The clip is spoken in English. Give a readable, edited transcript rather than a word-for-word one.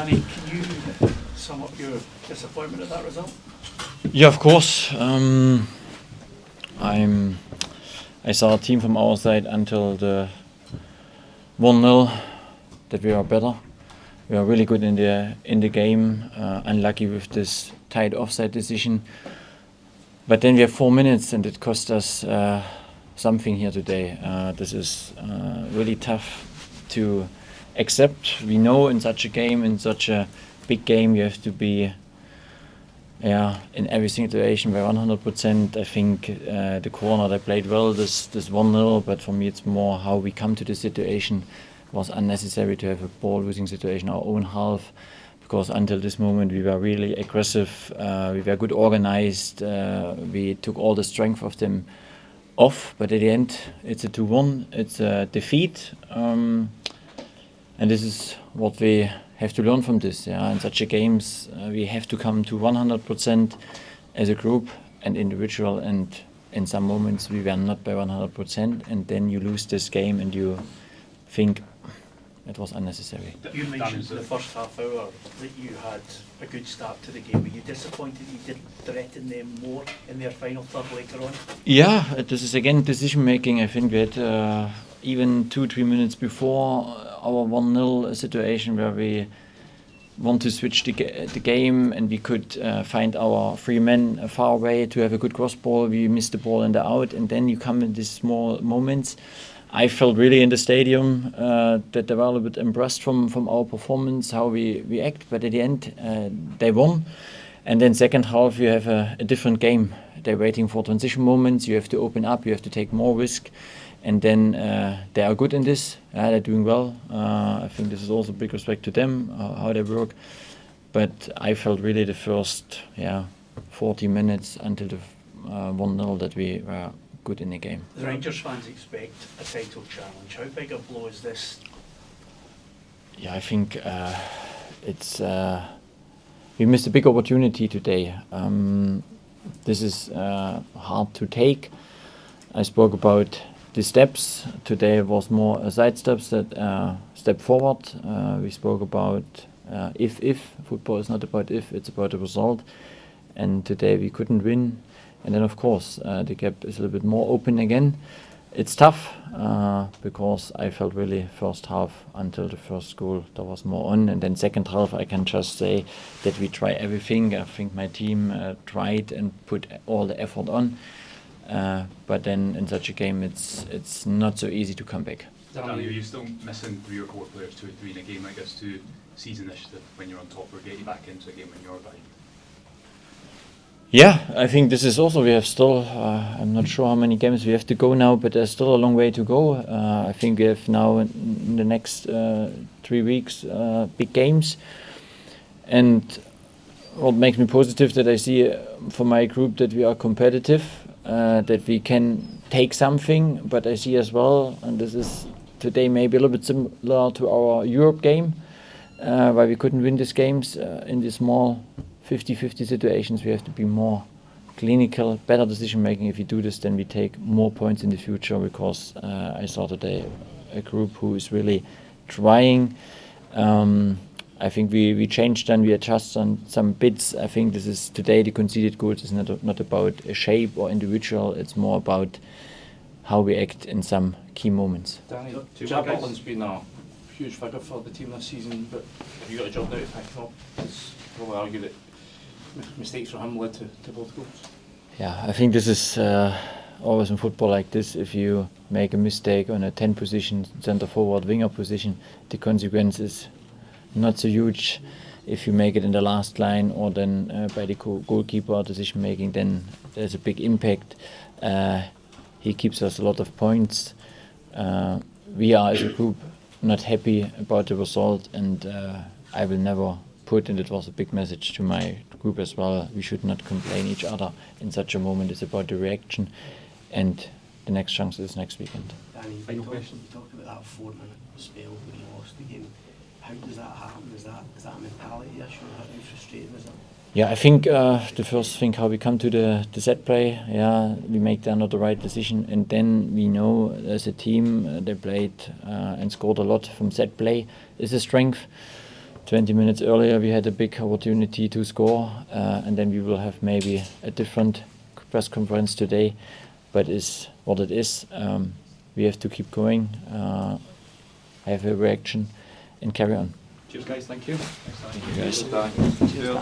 Danny, can you sum up your disappointment at that result? Yeah, of course. I saw a team from our side until the 1-0 that we are better. We are really good in the game. Unlucky with this tight offside decision. But then we have 4 minutes, and it cost us something here today. This is really tough to accept. We know in such a game, in such a big game, you have to be in every situation by 100%. I think the corner, they played well this 1-0, but for me it's more how we come to the situation. It was unnecessary to have a ball losing situation our own half, because until this moment we were really aggressive, we were good organized, we took all the strength of them off, but at the end it's a 2-1, it's a defeat, and this is what we have to learn from this. In such a games we have to come to 100% as a group and individual, and in some moments we were not by 100%, and then you lose this game and you think it was unnecessary. You mentioned the first half hour that you had a good start to the game. Were you disappointed you didn't threaten them more in their final third later on? Yeah, this is again decision making. I think we had even 2-3 minutes before our 1-0 situation where we want to switch the game, and we could find our 3 men far away to have a good cross ball. We missed the ball in the out, and then you come in these small moments. I felt really in the stadium that they were a little bit impressed from our performance, how we act, but at the end they won. And then second half you have a different game. They're waiting for transition moments, you have to open up, you have to take more risk, and then they are good in this. They're doing well. I think this is also big respect to them, how they work. But I felt really the first 40 minutes until the 1-0 that we were good in the game. The Rangers fans expect a title challenge. How big a blow is this? Yeah, I think it's we missed a big opportunity today. This is hard to take. I spoke about the steps. Today was more a side steps that step forward. We spoke about if football is not about if, it's about the result. And today we couldn't win. And then of course the gap is a little bit more open again. It's tough because I felt really first half until the first goal there was more on, and then second half I can just say that we try everything. I think my team tried and put all the effort on, but then in such a game it's not so easy to come back. Danny, are you still missing 3 or 4 players, 2 or 3 in a game like this to seize initiative when you're on top, or get you back into a game when you're behind? Yeah, I think this is also, we have still, I'm not sure how many games we have to go now, but there's still a long way to go. I think we have now in the next 3 weeks big games. And what makes me positive that I see for my group that we are competitive, that we can take something, but I see as well, and this is today maybe a little bit similar to our Europe game, where we couldn't win these games in the small 50-50 situations. We have to be more clinical, better decision making. If we do this, then we take more points in the future, because I saw today a group who is really trying. I think we changed and we adjust on some bits. I think this is today the conceded goals is not about a shape or individual. It's more about how we act in some key moments. Danny, Jack Butland's been a huge figure for the team this season, but have you got a job now to pick him up? It's probably argue that mistakes from him led to both goals. Yeah, I think this is always in football like this. If you make a mistake on a 10 position, center forward, winger position, the consequence is not so huge. If you make it in the last line or then by the goalkeeper decision making, then there's a big impact. He keeps us a lot of points. We are as a group not happy about the result, and I will never put, and it was a big message to my group as well, we should not complain each other in such a moment. It's about the reaction, and the next chance is next weekend. Danny, you talked about that 4-minute spell when you lost the game. How does that happen? Is that a mentality issue? How frustrating is it? Yeah, I think the first thing how we come to the set play, we make there not the right decision, and then we know as a team they played and scored a lot from set play is a strength. 20 minutes earlier we had a big opportunity to score, and then we will have maybe a different press conference today, but it's what it is. We have to keep going, have a reaction and carry on. Cheers guys, thank you. Thank you guys. Cheers.